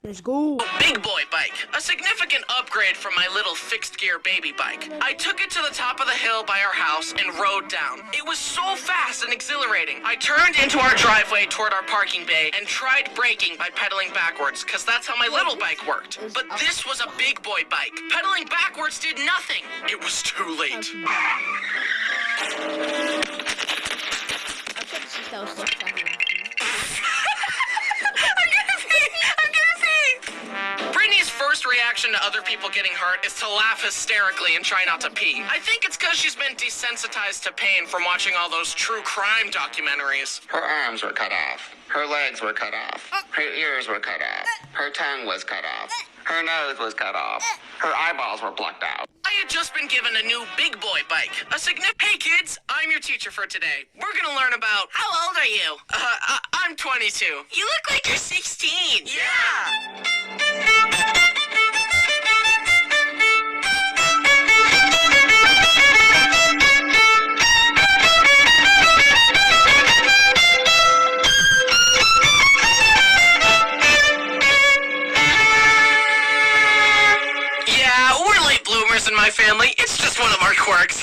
Let's go. Big boy bike. A significant upgrade from my little fixed gear baby bike. I took it to the top of the hill by our house and rode down. It was so fast and exhilarating. I turned into our driveway toward our parking bay and tried braking by pedaling backwards, because that's how my little bike worked. But this was a big boy bike. Pedaling backwards did nothing. It was too late. First reaction to other people getting hurt is to laugh hysterically and try not to pee. I think it's because she's been desensitized to pain from watching all those true crime documentaries. Her arms were cut off. Her legs were cut off. Her ears were cut off. Her tongue was cut off. Her nose was cut off. Her eyeballs were plucked out. I had just been given a new big boy bike. Hey kids, I'm your teacher for today. We're gonna learn about... How old are you? I'm 22. You look like you're 16. Yeah! In my family, it's just one of our quirks.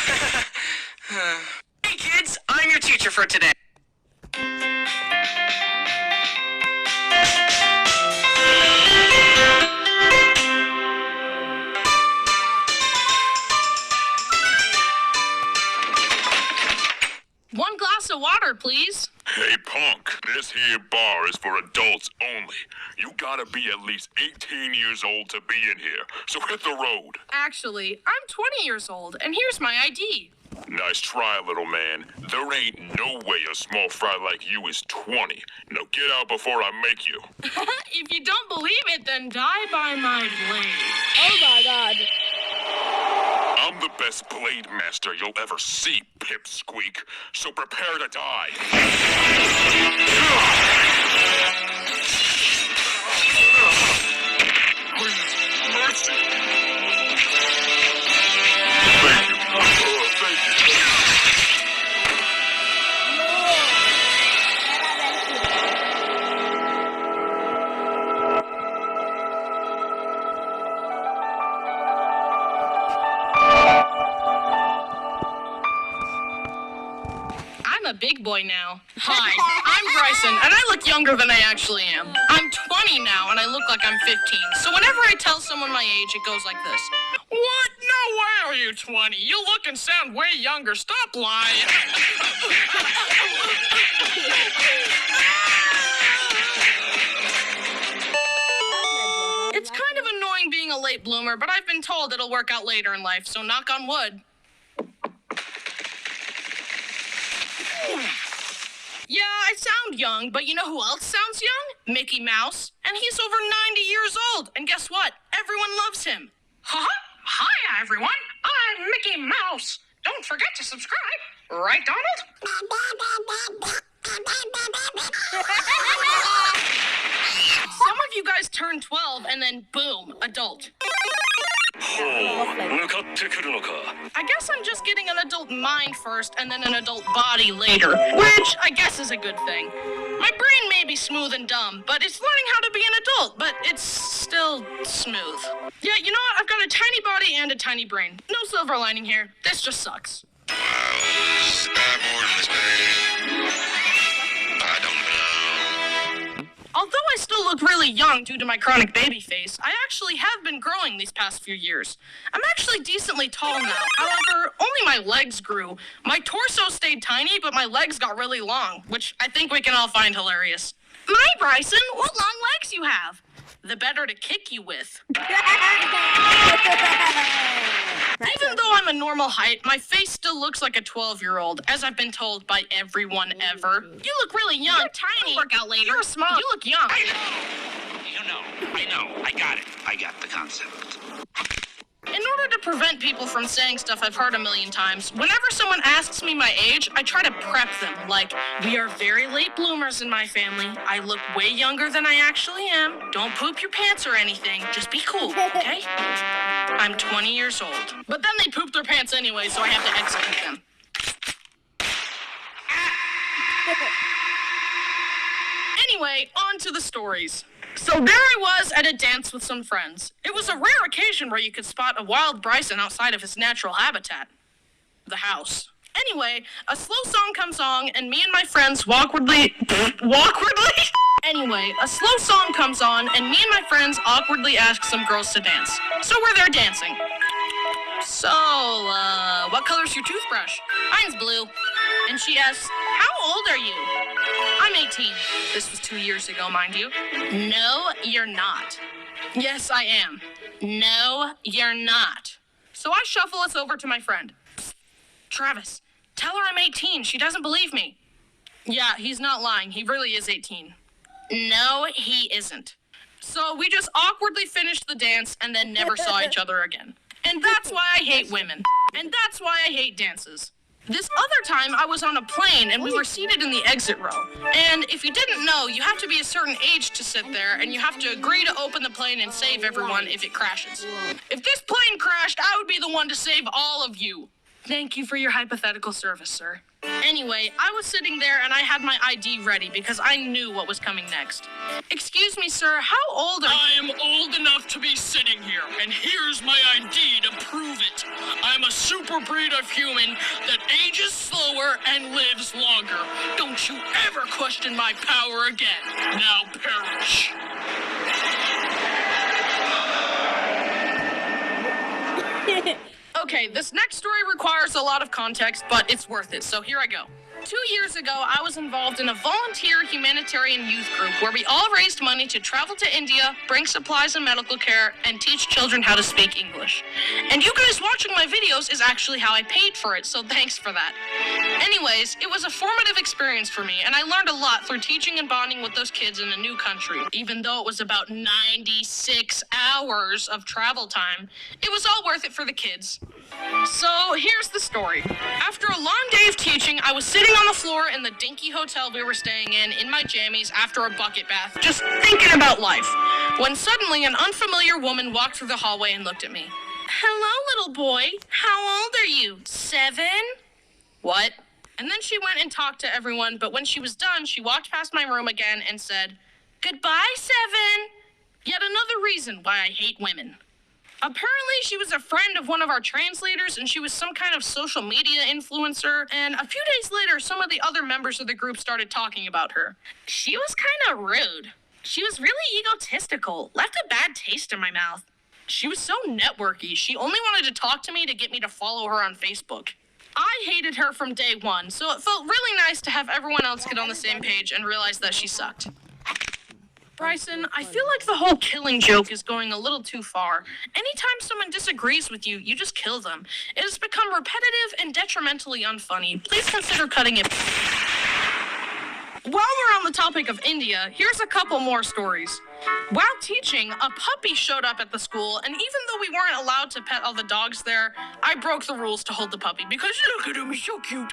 Hey kids, I'm your teacher for today. One glass of water, please. Hey, punk, this here bar is for adults only. You gotta be at least 18 years old to be in here, so hit the road. Actually, I'm 20 years old, and here's my ID. Nice try, little man. There ain't no way a small fry like you is 20. Now get out before I make you. If you don't believe it, then die by my blade. Oh my god. I'm the best blade master you'll ever see, pipsqueak, so prepare to die. Mercy. Thank you. Thank you. I'm a big boy now. Hi, I'm Bryson, and I look younger than I actually am. I'm 20 now, and I look like I'm 15. So whenever I tell someone my age, it goes like this. What? No way are you 20. You look and sound way younger. Stop lying. It's kind of annoying being a late bloomer, but I've been told it'll work out later in life, so knock on wood. Yeah, I sound young, but you know who else sounds young? Mickey Mouse. And he's over 90 years old. And guess what? Everyone loves him. Huh? Hi, everyone. I'm Mickey Mouse. Don't forget to subscribe. Right, Donald? Some of you guys turn 12 and then boom, adult. I guess I'm just getting an adult mind first and then an adult body later, which I guess is a good thing. My brain may be smooth and dumb, but it's learning how to be an adult, but it's still smooth. Yeah, you know what? I've got a tiny body and a tiny brain. No silver lining here. This just sucks. Although I still look really young due to my chronic baby face, I actually have been growing these past few years. I'm actually decently tall now. However, only my legs grew. My torso stayed tiny, but my legs got really long, which I think we can all find hilarious. My Bryson, what long legs you have? The better to kick you with. Even though I'm a normal height, my face still looks like a 12-year-old, as I've been told by everyone ever. You look really young, you're tiny. Work out later. You're small. You look young. I know. I got it. I got the concept. In order to prevent people from saying stuff I've heard a million times, whenever someone asks me my age, I try to prep them. Like, we are very late bloomers in my family. I look way younger than I actually am. Don't poop your pants or anything. Just be cool, okay? I'm 20 years old. But then they poop their pants anyway, so I have to execute them. Anyway, on to the stories. So there I was at a dance with some friends. It was a rare occasion where you could spot a wild bison outside of his natural habitat, the house. Anyway, a slow song comes on, and me and my friends awkwardly ask some girls to dance. So we're there dancing. So, what color's your toothbrush? Mine's blue. And she asks, how old are you? I'm 18. This was 2 years ago, mind you. No, you're not. Yes, I am. No, you're not. So I shuffle us over to my friend. Psst, Travis, tell her I'm 18. She doesn't believe me. Yeah, he's not lying. He really is 18. No, he isn't. So we just awkwardly finished the dance and then never saw each other again. And that's why I hate women. And that's why I hate dances. This other time, I was on a plane and we were seated in the exit row. And if you didn't know, you have to be a certain age to sit there, and you have to agree to open the plane and save everyone if it crashes. If this plane crashed, I would be the one to save all of you. Thank you for your hypothetical service, sir. Anyway, I was sitting there and I had my ID ready because I knew what was coming next. Excuse me, sir, how old are you? I am old enough to be sitting here, and here's my ID to prove it. I'm a super breed of human that ages slower and lives longer. Don't you ever question my power again. Now perish. Okay, this next story requires a lot of context, but it's worth it, so here I go. 2 years ago, I was involved in a volunteer humanitarian youth group where we all raised money to travel to India, bring supplies and medical care, and teach children how to speak English. And you guys watching my videos is actually how I paid for it, so thanks for that. Anyways, it was a formative experience for me, and I learned a lot through teaching and bonding with those kids in a new country. Even though it was about 96 hours of travel time, it was all worth it for the kids. So here's the story. After a long day of teaching, I was sitting on the floor in the dinky hotel we were staying in my jammies after a bucket bath, just thinking about life, when suddenly an unfamiliar woman walked through the hallway and looked at me. Hello, little boy. How old are you? 7? What? And then she went and talked to everyone, but when she was done, she walked past my room again and said, Goodbye, 7. Yet another reason why I hate women. Apparently, she was a friend of one of our translators, and she was some kind of social media influencer, and a few days later, some of the other members of the group started talking about her. She was kind of rude. She was really egotistical, left a bad taste in my mouth. She was so networky, she only wanted to talk to me to get me to follow her on Facebook. I hated her from day one, so it felt really nice to have everyone else get on the same page and realize that she sucked. Bryson, I feel like the whole killing joke is going a little too far. Anytime someone disagrees with you, you just kill them. It has become repetitive and detrimentally unfunny. Please consider cutting it. While we're on the topic of India, here's a couple more stories. While teaching, a puppy showed up at the school, and even though we weren't allowed to pet all the dogs there, I broke the rules to hold the puppy because look at him, he's so cute.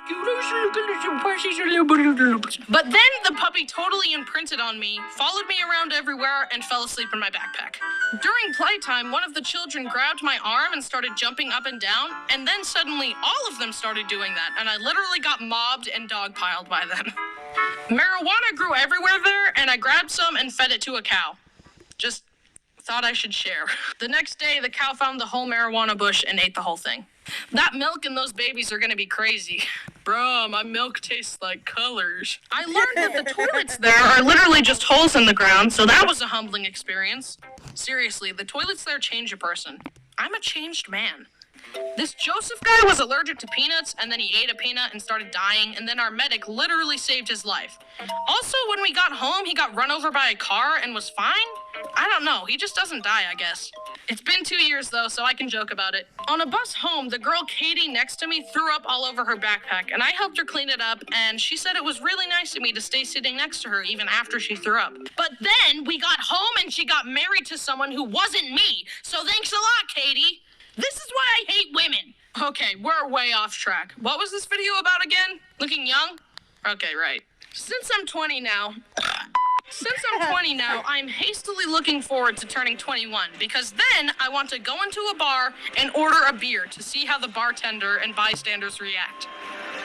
But then the puppy totally imprinted on me, followed me around everywhere, and fell asleep in my backpack. During playtime, one of the children grabbed my arm and started jumping up and down, and then suddenly all of them started doing that, and I literally got mobbed and dogpiled by them. Marijuana grew everywhere there, and I grabbed some and fed it to a cow. Just thought I should share. The next day, the cow found the whole marijuana bush and ate the whole thing. That milk and those babies are gonna be crazy. Bruh, my milk tastes like colors. I learned that the toilets there are literally just holes in the ground, so that was a humbling experience. Seriously, the toilets there change a person. I'm a changed man. This Joseph guy was allergic to peanuts, and then he ate a peanut and started dying, and then our medic literally saved his life. Also, when we got home, he got run over by a car and was fine? I don't know, he just doesn't die, I guess. It's been 2 years, though, so I can joke about it. On a bus home, the girl Katie next to me threw up all over her backpack, and I helped her clean it up, and she said it was really nice of me to stay sitting next to her even after she threw up. But then we got home, and she got married to someone who wasn't me, so thanks a lot, Katie. This is why I hate women. Okay, we're way off track. What was this video about again? Looking young? Okay, right. Since I'm 20 now, I'm hastily looking forward to turning 21 because then I want to go into a bar and order a beer to see how the bartender and bystanders react.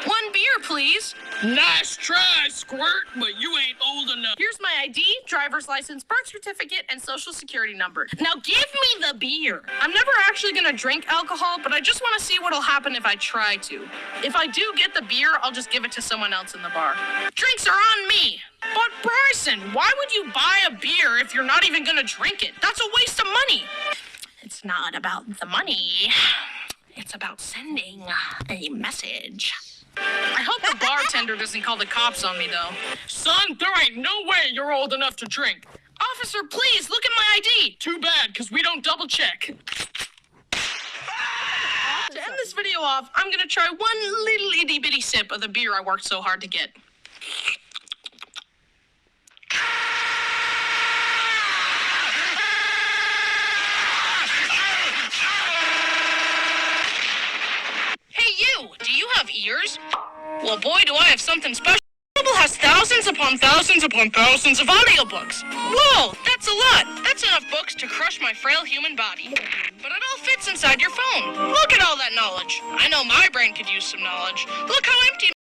1 beer, please. Nice try, Squirt, but you ain't old enough. Here's my ID, driver's license, birth certificate, and social security number. Now give me the beer. I'm never actually gonna drink alcohol, but I just wanna see what'll happen if I try to. If I do get the beer, I'll just give it to someone else in the bar. Drinks are on me. But Bryson, why would you buy a beer if you're not even gonna drink it? That's a waste of money. It's not about the money. It's about sending a message. I hope the bartender doesn't call the cops on me, though. Son, there ain't no way you're old enough to drink. Officer, please, look at my ID. Too bad, because we don't double check. To end this video off, I'm gonna try one little itty bitty sip of the beer I worked so hard to get. Hey you, do you have ears? Well boy, do I have something special. Audible has thousands upon thousands upon thousands of audiobooks. Whoa, that's a lot. That's enough books to crush my frail human body. But it all fits inside your phone. Look at all that knowledge. I know my brain could use some knowledge. Look how empty